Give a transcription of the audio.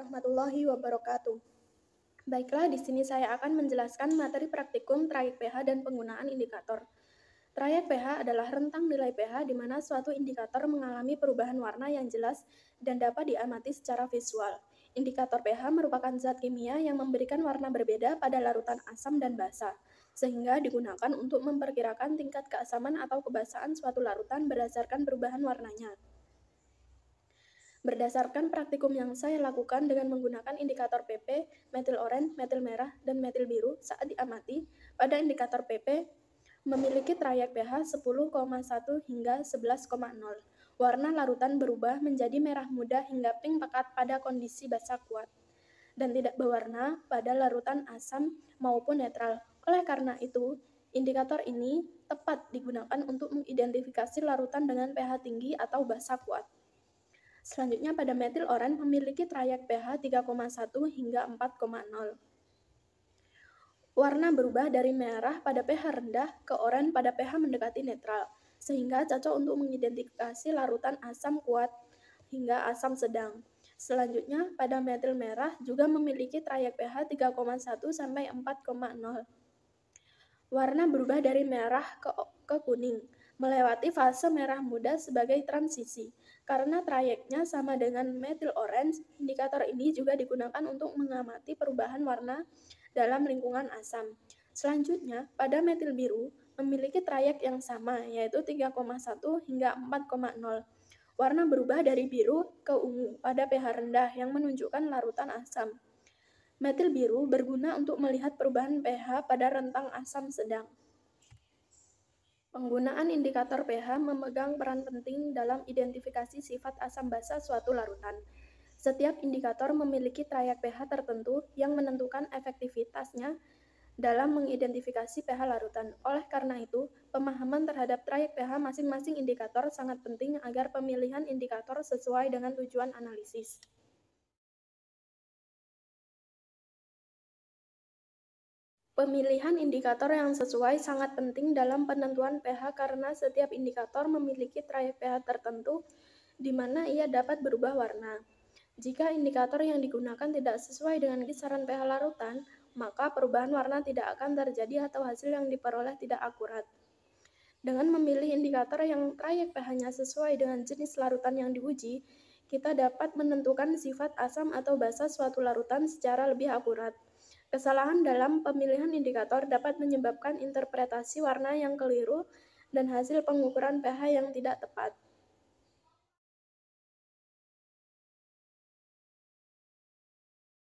warahmatullahi wabarakatuh. Baiklah, di sini saya akan menjelaskan materi praktikum trayek pH dan penggunaan indikator. Trayek pH adalah rentang nilai pH di mana suatu indikator mengalami perubahan warna yang jelas dan dapat diamati secara visual. Indikator pH merupakan zat kimia yang memberikan warna berbeda pada larutan asam dan basa, sehingga digunakan untuk memperkirakan tingkat keasaman atau kebasaan suatu larutan berdasarkan perubahan warnanya. Berdasarkan praktikum yang saya lakukan dengan menggunakan indikator PP, metil oranye, metil merah, dan metil biru saat diamati, pada indikator PP memiliki trayek pH 10,1 hingga 11,0. Warna larutan berubah menjadi merah muda hingga pink pekat pada kondisi basa kuat, dan tidak berwarna pada larutan asam maupun netral. Oleh karena itu, indikator ini tepat digunakan untuk mengidentifikasi larutan dengan pH tinggi atau basa kuat. Selanjutnya pada metil oranye memiliki trayek pH 3,1 hingga 4,0. Warna berubah dari merah pada pH rendah ke oranye pada pH mendekati netral, sehingga cocok untuk mengidentifikasi larutan asam kuat hingga asam sedang. Selanjutnya pada metil merah juga memiliki trayek pH 3,1 sampai 4,0. Warna berubah dari merah ke kuning, melewati fase merah muda sebagai transisi. Karena trayeknya sama dengan metil orange, indikator ini juga digunakan untuk mengamati perubahan warna dalam lingkungan asam. Selanjutnya, pada metil biru memiliki trayek yang sama, yaitu 3,1 hingga 4,0. Warna berubah dari biru ke ungu pada pH rendah yang menunjukkan larutan asam. Metil biru berguna untuk melihat perubahan pH pada rentang asam sedang. Penggunaan indikator pH memegang peran penting dalam identifikasi sifat asam basa suatu larutan. Setiap indikator memiliki trayek pH tertentu yang menentukan efektivitasnya dalam mengidentifikasi pH larutan. Oleh karena itu, pemahaman terhadap trayek pH masing-masing indikator sangat penting agar pemilihan indikator sesuai dengan tujuan analisis. Pemilihan indikator yang sesuai sangat penting dalam penentuan pH karena setiap indikator memiliki trayek pH tertentu di mana ia dapat berubah warna. Jika indikator yang digunakan tidak sesuai dengan kisaran pH larutan, maka perubahan warna tidak akan terjadi atau hasil yang diperoleh tidak akurat. Dengan memilih indikator yang trayek pH-nya sesuai dengan jenis larutan yang diuji, kita dapat menentukan sifat asam atau basa suatu larutan secara lebih akurat. Kesalahan dalam pemilihan indikator dapat menyebabkan interpretasi warna yang keliru dan hasil pengukuran pH yang tidak tepat.